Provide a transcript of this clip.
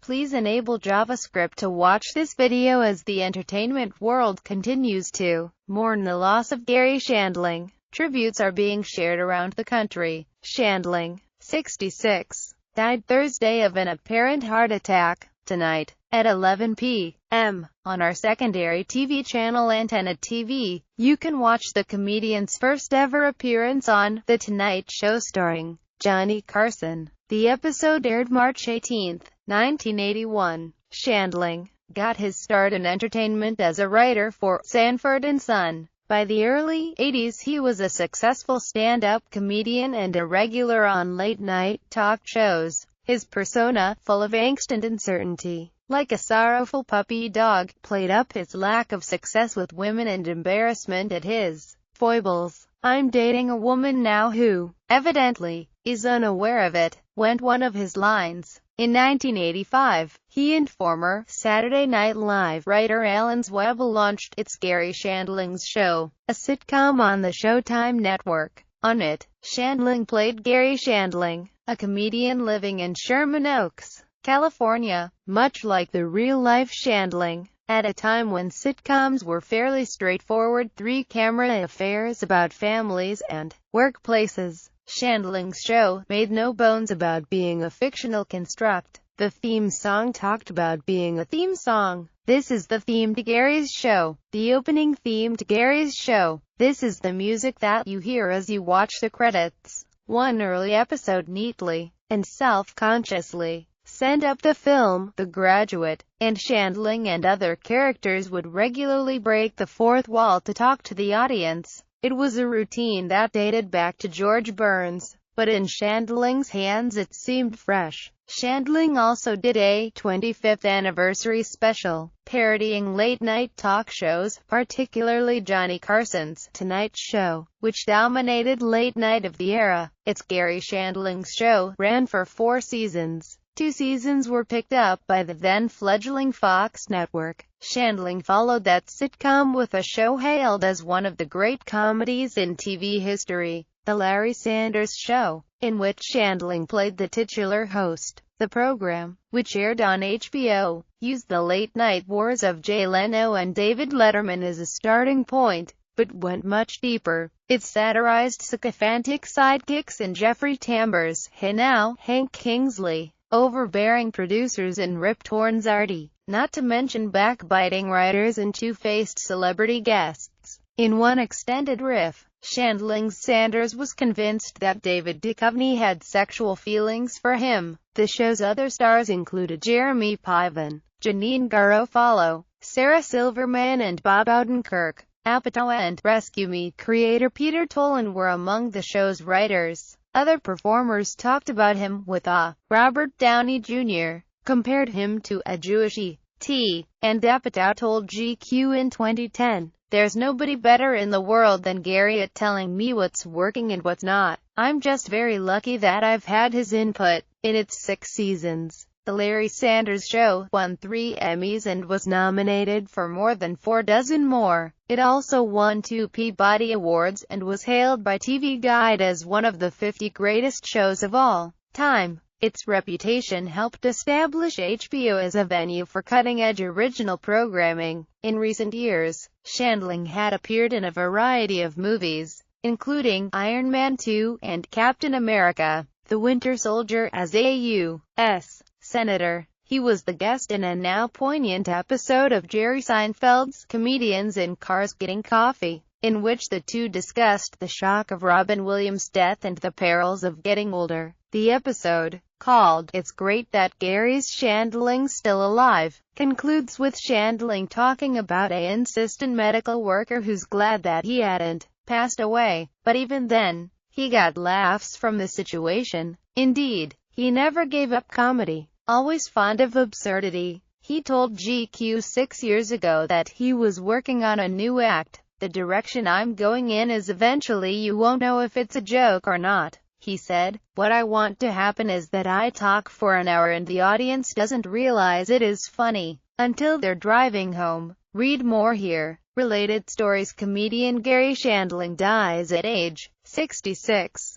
Please enable JavaScript to watch this video as the entertainment world continues to mourn the loss of Garry Shandling. Tributes are being shared around the country. Shandling, 66, died Thursday of an apparent heart attack. Tonight, at 11 p.m., on our secondary TV channel Antenna TV, you can watch the comedian's first ever appearance on The Tonight Show starring Johnny Carson. The episode aired March 18, 1981. Shandling got his start in entertainment as a writer for Sanford and Son. By the early 80s he was a successful stand-up comedian and a regular on late-night talk shows. His persona, full of angst and uncertainty, like a sorrowful puppy dog, played up his lack of success with women and embarrassment at his foibles. "I'm dating a woman now who, evidently, is unaware of it," went one of his lines. In 1985, he and former Saturday Night Live writer Alan Zweibel launched It's Garry Shandling's Show, a sitcom on the Showtime network. On it, Shandling played Garry Shandling, a comedian living in Sherman Oaks, California, much like the real-life Shandling. At a time when sitcoms were fairly straightforward three-camera affairs about families and workplaces, Shandling's show made no bones about being a fictional construct. The theme song talked about being a theme song. This is the theme to Garry's show. The opening theme to Garry's show. This is the music that you hear as you watch the credits. One early episode neatly and self-consciously set up the film The Graduate, and Shandling and other characters would regularly break the fourth wall to talk to the audience. It was a routine that dated back to George Burns, but in Shandling's hands it seemed fresh. Shandling also did a 25th anniversary special, parodying late-night talk shows, particularly Johnny Carson's Tonight Show, which dominated late night of the era. It's Garry Shandling's Show ran for 4 seasons. 2 seasons were picked up by the then-fledgling Fox network. Shandling followed that sitcom with a show hailed as one of the great comedies in TV history, The Larry Sanders Show, in which Shandling played the titular host. The program, which aired on HBO, used the late-night wars of Jay Leno and David Letterman as a starting point, but went much deeper. It satirized sycophantic sidekicks in Jeffrey Tambor's Now, Hank Kingsley, overbearing producers and rip-torn Zardy, not to mention backbiting writers and two-faced celebrity guests. In one extended riff, Shandling's Sanders was convinced that David Duchovny had sexual feelings for him. The show's other stars included Jeremy Piven, Janeane Garofalo, Sarah Silverman and Bob Odenkirk. Apatow and Rescue Me creator Peter Tolan were among the show's writers. Other performers talked about him with Robert Downey Jr. compared him to a Jewish E.T., and Apatow told GQ in 2010, "There's nobody better in the world than Garry at telling me what's working and what's not. I'm just very lucky that I've had his input." In its 6 seasons, The Larry Sanders Show won 3 Emmys and was nominated for more than 4 dozen more. It also won 2 Peabody Awards and was hailed by TV Guide as one of the 50 greatest shows of all time. Its reputation helped establish HBO as a venue for cutting-edge original programming. In recent years, Shandling had appeared in a variety of movies, including Iron Man 2 and Captain America: The Winter Soldier as a U.S. Senator. He was the guest in a now-poignant episode of Jerry Seinfeld's Comedians in Cars Getting Coffee, in which the two discussed the shock of Robin Williams' death and the perils of getting older. The episode, called It's Great That Garry Shandling's Still Alive, concludes with Shandling talking about an assistant medical worker who's glad that he hadn't passed away, but even then, he got laughs from the situation. Indeed, he never gave up comedy, always fond of absurdity. He told GQ 6 years ago that he was working on a new act. "The direction I'm going in is eventually you won't know if it's a joke or not," he said. "What I want to happen is that I talk for an hour and the audience doesn't realize it is funny until they're driving home." Read more here. Related stories: comedian Garry Shandling dies at age 66.